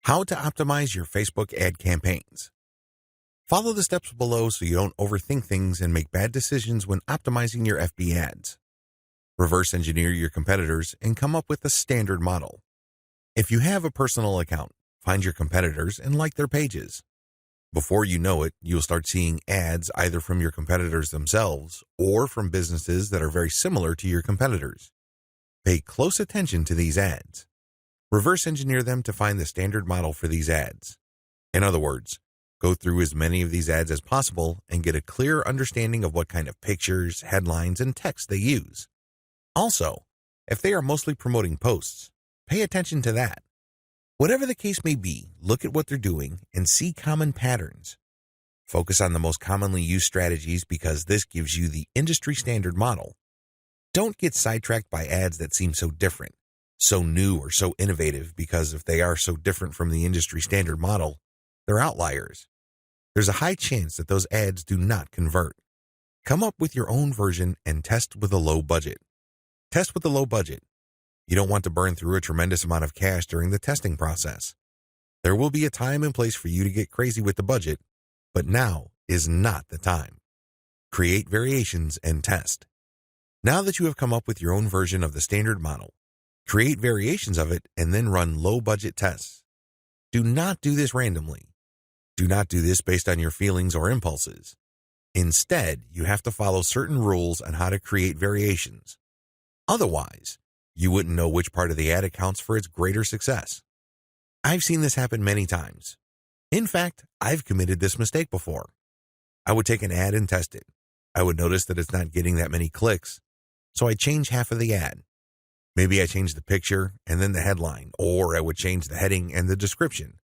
How to optimize your Facebook ad campaigns. Follow the steps below so you don't overthink things and make bad decisions when optimizing your FB ads. Reverse engineer your competitors and come up with a standard model. If you have a personal account, find your competitors and like their pages. Before you know it, you'll start seeing ads either from your competitors themselves or from businesses that are very similar to your competitors. Pay close attention to these ads. Reverse engineer them to find the standard model for these ads. In other words, go through as many of these ads as possible and get a clear understanding of what kind of pictures, headlines, and text they use. Also, if they are mostly promoting posts, pay attention to that. Whatever the case may be, look at what they're doing and see common patterns. Focus on the most commonly used strategies because this gives you the industry standard model. Don't get sidetracked by ads that seem so different, so new or so innovative, because if they are so different from the industry standard model, they're outliers. There's a high chance that those ads do not convert. Come up with your own version and test with a low budget. Test with a low budget. You don't want to burn through a tremendous amount of cash during the testing process. There will be a time and place for you to get crazy with the budget, but now is not the time. Create variations and test. Now that you have come up with your own version of the standard model, create variations of it and then run low-budget tests. Do not do this randomly. Do not do this based on your feelings or impulses. Instead, you have to follow certain rules on how to create variations. Otherwise, you wouldn't know which part of the ad accounts for its greater success. I've seen this happen many times. In fact, I've committed this mistake before. I would take an ad and test it. I would notice that it's not getting that many clicks, so I'd change half of the ad. Maybe I change the picture and then the headline, or I would change the heading and the description.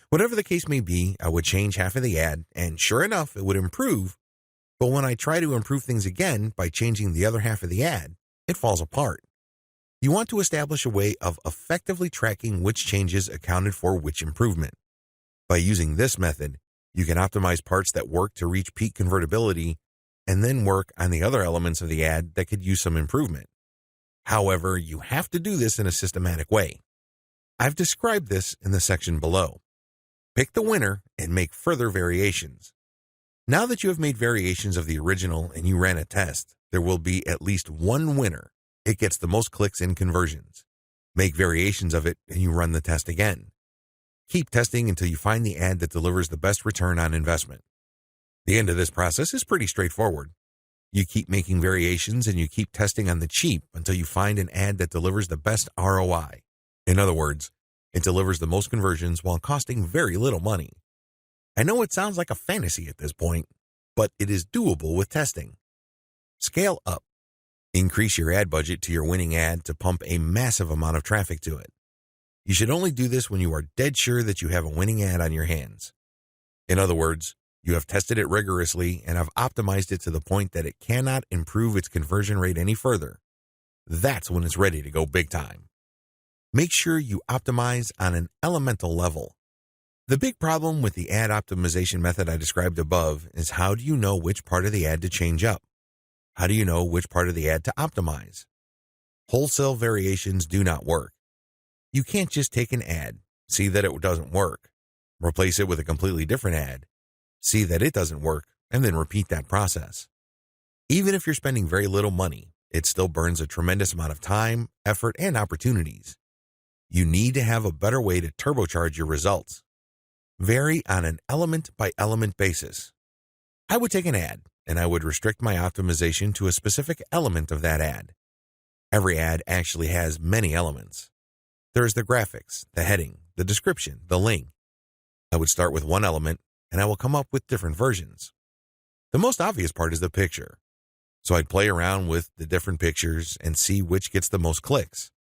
Whatever the case may be, I would change half of the ad, and sure enough, it would improve. But when I try to improve things again by changing the other half of the ad, it falls apart. You want to establish a way of effectively tracking which changes accounted for which improvement. By using this method, you can optimize parts that work to reach peak convertibility and then work on the other elements of the ad that could use some improvement. However, you have to do this in a systematic way. I've described this in the section below. Pick the winner and make further variations. Now that you have made variations of the original and you ran a test, there will be at least one winner. It gets the most clicks and conversions. Make variations of it and you run the test again. Keep testing until you find the ad that delivers the best return on investment. The end of this process is pretty straightforward. You keep making variations and you keep testing on the cheap until you find an ad that delivers the best ROI. In other words, it delivers the most conversions while costing very little money. I know it sounds like a fantasy at this point, but it is doable with testing. Scale up. Increase your ad budget to your winning ad to pump a massive amount of traffic to it. You should only do this when you are dead sure that you have a winning ad on your hands. In other words, you have tested it rigorously and have optimized it to the point that it cannot improve its conversion rate any further. That's when it's ready to go big time. Make sure you optimize on an elemental level. The big problem with the ad optimization method I described above is how do you know which part of the ad to change up? How do you know which part of the ad to optimize? Wholesale variations do not work. You can't just take an ad, see that it doesn't work, replace it with a completely different ad, see that it doesn't work, and then repeat that process. Even if you're spending very little money, it still burns a tremendous amount of time, effort, and opportunities. You need to have a better way to turbocharge your results. Vary on an element-by-element basis. I would take an ad, and I would restrict my optimization to a specific element of that ad. Every ad actually has many elements. There is the graphics, the heading, the description, the link. I would start with one element, and I will come up with different versions. The most obvious part is the picture. So I'd play around with the different pictures and see which gets the most clicks.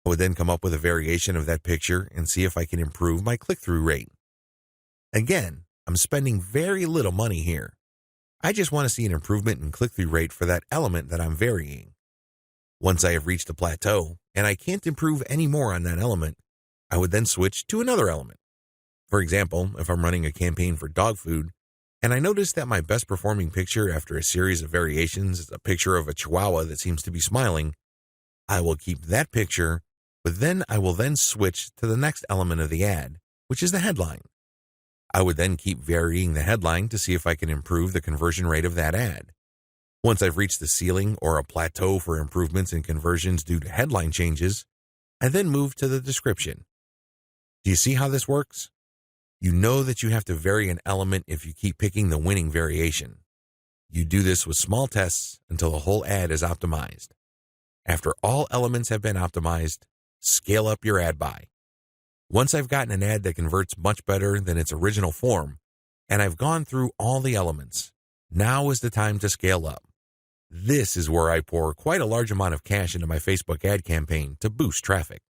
I would then come up with a variation of that picture and see if I can improve my click-through rate. Again, I'm spending very little money here. I just want to see an improvement in click-through rate for that element that I'm varying. Once I have reached a plateau and I can't improve any more on that element, I would then switch to another element. For example, if I'm running a campaign for dog food and I notice that my best performing picture after a series of variations is a picture of a chihuahua that seems to be smiling, I will keep that picture, but then I will then switch to the next element of the ad which is the headline. I would then keep varying the headline to see if I can improve the conversion rate of that ad. Once I've reached the ceiling or a plateau for improvements in conversions due to headline changes, I then move to the description. Do you see how this works? You know that you have to vary an element if you keep picking the winning variation. You do this with small tests until the whole ad is optimized. After all elements have been optimized, scale up your ad buy. Once I've gotten an ad that converts much better than its original form, and I've gone through all the elements, now is the time to scale up. This is where I pour quite a large amount of cash into my Facebook ad campaign to boost traffic.